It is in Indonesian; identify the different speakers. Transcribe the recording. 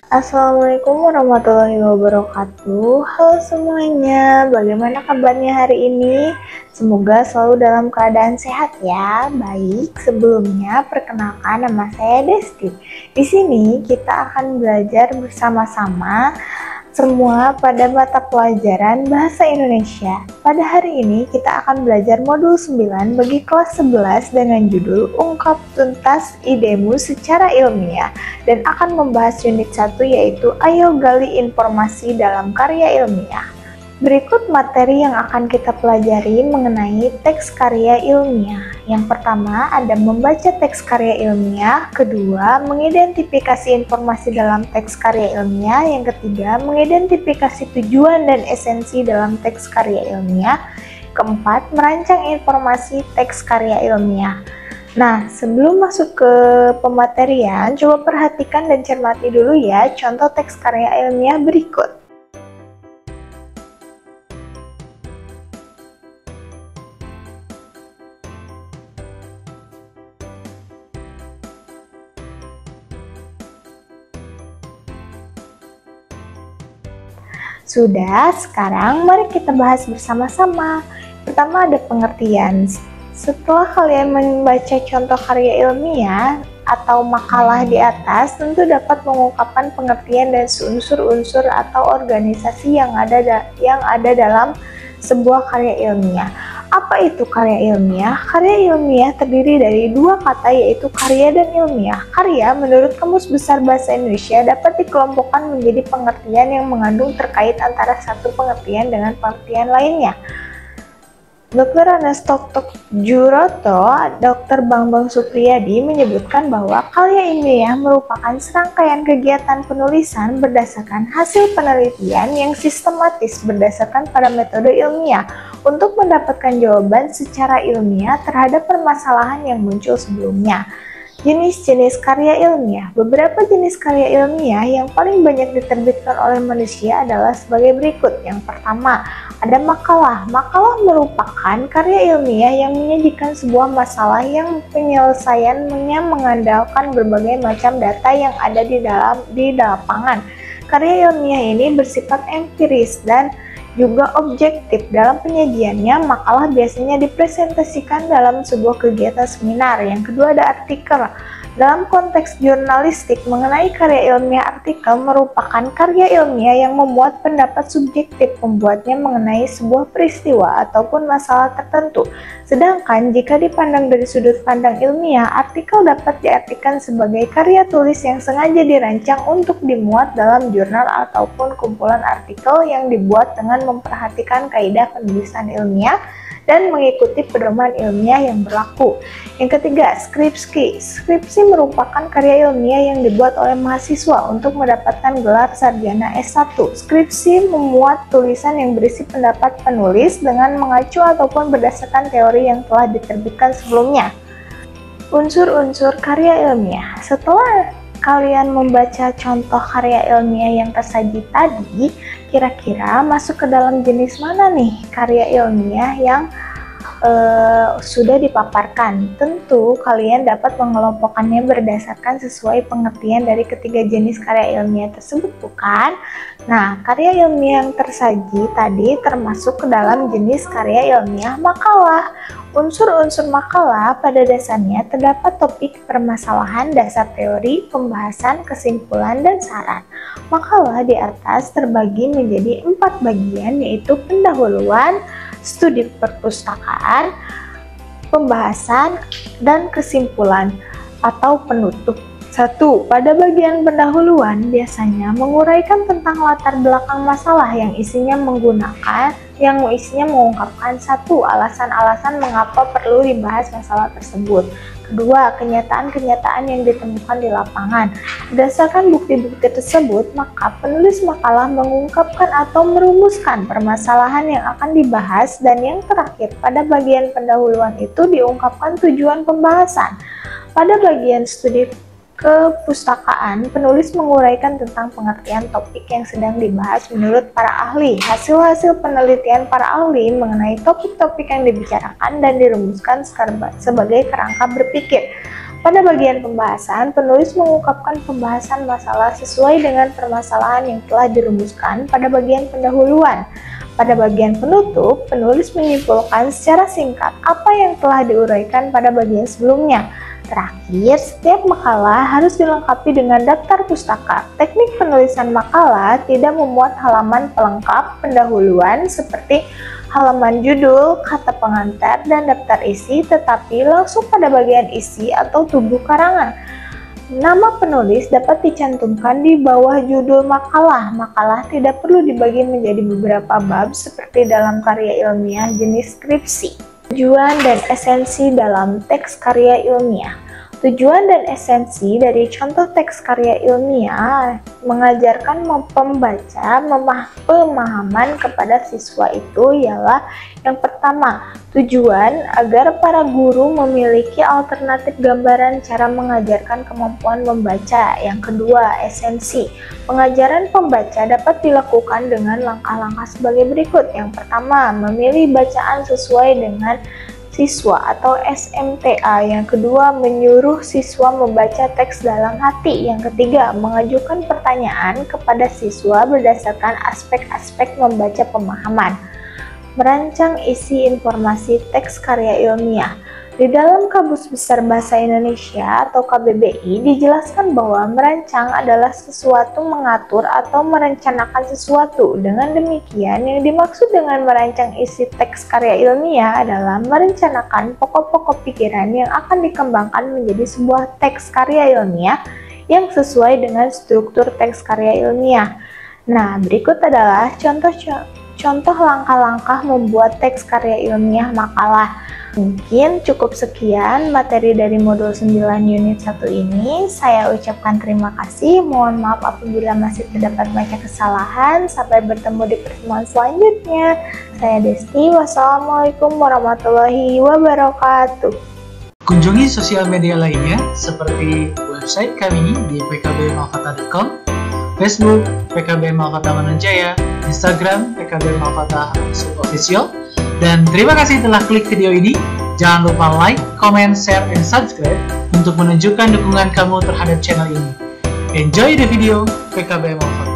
Speaker 1: Assalamualaikum warahmatullahi wabarakatuh. Halo semuanya, bagaimana kabarnya hari ini? Semoga selalu dalam keadaan sehat ya. Baik, sebelumnya perkenalkan nama saya Desti. Di sini kita akan belajar bersama-sama semua pada mata pelajaran Bahasa Indonesia. Pada hari ini kita akan belajar modul 9 bagi kelas 11 dengan judul Ungkap Tuntas Idemu Secara Ilmiah dan akan membahas unit 1 yaitu Ayo Gali Informasi dalam Karya Ilmiah. Berikut materi yang akan kita pelajari mengenai teks karya ilmiah. Yang pertama ada membaca teks karya ilmiah, kedua mengidentifikasi informasi dalam teks karya ilmiah, yang ketiga mengidentifikasi tujuan dan esensi dalam teks karya ilmiah, keempat merancang informasi teks karya ilmiah. Nah, sebelum masuk ke pematerian, coba perhatikan dan cermati dulu ya contoh teks karya ilmiah berikut. Sudah, sekarang mari kita bahas bersama-sama. Pertama ada pengertian. Setelah kalian membaca contoh karya ilmiah atau makalah di atas, tentu dapat mengungkapkan pengertian dan unsur-unsur atau organisasi yang ada dalam sebuah karya ilmiah. Apa itu karya ilmiah? Karya ilmiah terdiri dari dua kata yaitu karya dan ilmiah. Karya menurut Kamus Besar Bahasa Indonesia dapat dikelompokkan menjadi pengertian yang mengandung terkait antara satu pengertian dengan pengertian lainnya. Dr. Anastoktok Juroto, Dr. Bambang Supriyadi menyebutkan bahwa karya ilmiah merupakan serangkaian kegiatan penulisan berdasarkan hasil penelitian yang sistematis berdasarkan pada metode ilmiah untuk mendapatkan jawaban secara ilmiah terhadap permasalahan yang muncul sebelumnya. Jenis-jenis karya ilmiah. Beberapa jenis karya ilmiah yang paling banyak diterbitkan oleh manusia adalah sebagai berikut. Yang pertama, ada makalah. Makalah merupakan karya ilmiah yang menyajikan sebuah masalah yang penyelesaiannya mengandalkan berbagai macam data yang ada di lapangan. Karya ilmiah ini bersifat empiris dan juga objektif. Dalam penyajiannya, makalah biasanya dipresentasikan dalam sebuah kegiatan seminar. Yang kedua ada artikel. Dalam konteks jurnalistik mengenai karya ilmiah, artikel merupakan karya ilmiah yang memuat pendapat subjektif pembuatnya mengenai sebuah peristiwa ataupun masalah tertentu. Sedangkan jika dipandang dari sudut pandang ilmiah, artikel dapat diartikan sebagai karya tulis yang sengaja dirancang untuk dimuat dalam jurnal ataupun kumpulan artikel yang dibuat dengan memperhatikan kaidah penulisan ilmiah dan mengikuti pedoman ilmiah yang berlaku. Yang ketiga, skripsi. Skripsi merupakan karya ilmiah yang dibuat oleh mahasiswa untuk mendapatkan gelar sarjana S1. Skripsi memuat tulisan yang berisi pendapat penulis dengan mengacu ataupun berdasarkan teori yang telah diterbitkan sebelumnya. Unsur-unsur karya ilmiah. Setelah kalian membaca contoh karya ilmiah yang tersaji tadi, kira-kira masuk ke dalam jenis mana nih karya ilmiah yang sudah dipaparkan? Tentu kalian dapat mengelompokkannya berdasarkan sesuai pengertian dari ketiga jenis karya ilmiah tersebut, bukan? Nah, karya ilmiah yang tersaji tadi termasuk ke dalam jenis karya ilmiah makalah. Unsur-unsur makalah pada dasarnya terdapat topik, permasalahan, dasar teori, pembahasan, kesimpulan, dan saran. Makalah di atas terbagi menjadi 4 bagian yaitu pendahuluan, studi perpustakaan, pembahasan, dan kesimpulan atau penutup. 1. Pada bagian pendahuluan biasanya menguraikan tentang latar belakang masalah yang isinya mengungkapkan 1. Alasan-alasan mengapa perlu dibahas masalah tersebut. Kedua, kenyataan-kenyataan yang ditemukan di lapangan. Berdasarkan bukti-bukti tersebut, maka penulis makalah mengungkapkan atau merumuskan permasalahan yang akan dibahas, dan yang terakhir, pada bagian pendahuluan itu diungkapkan tujuan pembahasan. Pada bagian studi kepustakaan, penulis menguraikan tentang pengertian topik yang sedang dibahas menurut para ahli. Hasil-hasil penelitian para ahli mengenai topik-topik yang dibicarakan dan dirumuskan sebagai kerangka berpikir. Pada bagian pembahasan, penulis mengungkapkan pembahasan masalah sesuai dengan permasalahan yang telah dirumuskan pada bagian pendahuluan. Pada bagian penutup, penulis menyimpulkan secara singkat apa yang telah diuraikan pada bagian sebelumnya. Terakhir, setiap makalah harus dilengkapi dengan daftar pustaka. Teknik penulisan makalah tidak memuat halaman pelengkap pendahuluan seperti halaman judul, kata pengantar, dan daftar isi, tetapi langsung pada bagian isi atau tubuh karangan. Nama penulis dapat dicantumkan di bawah judul makalah. Makalah tidak perlu dibagi menjadi beberapa bab seperti dalam karya ilmiah jenis skripsi. Tujuan dan esensi dalam teks karya ilmiah. Tujuan dan esensi dari contoh teks karya ilmiah mengajarkan pembaca pemahaman kepada siswa itu ialah yang pertama, tujuan agar para guru memiliki alternatif gambaran cara mengajarkan kemampuan membaca. Yang kedua, esensi. Pengajaran pembaca dapat dilakukan dengan langkah-langkah sebagai berikut. Yang pertama, memilih bacaan sesuai dengan siswa atau SMTA. Yang kedua, menyuruh siswa membaca teks dalam hati. Yang ketiga, mengajukan pertanyaan kepada siswa berdasarkan aspek-aspek membaca pemahaman. Merancang isi informasi teks karya ilmiah. Di dalam Kamus Besar Bahasa Indonesia atau KBBI dijelaskan bahwa merancang adalah sesuatu mengatur atau merencanakan sesuatu. Dengan demikian, yang dimaksud dengan merancang isi teks karya ilmiah adalah merencanakan pokok-pokok pikiran yang akan dikembangkan menjadi sebuah teks karya ilmiah yang sesuai dengan struktur teks karya ilmiah. Nah, berikut adalah contoh langkah-langkah membuat teks karya ilmiah makalah. Mungkin cukup sekian materi dari modul 9 unit 1 ini. Saya ucapkan terima kasih. Mohon maaf apabila masih terdapat banyak kesalahan. Sampai bertemu di pertemuan selanjutnya. Saya Desti. Wassalamualaikum warahmatullahi wabarakatuh.
Speaker 2: Kunjungi sosial media lainnya seperti website kami di pkbmalkata.com, Facebook PKB Malkata Mananjaya, Instagram PKB Malkata _official. Dan terima kasih telah klik video ini. Jangan lupa like, comment, share, dan subscribe untuk menunjukkan dukungan kamu terhadap channel ini. Enjoy the video, PKB Malkata.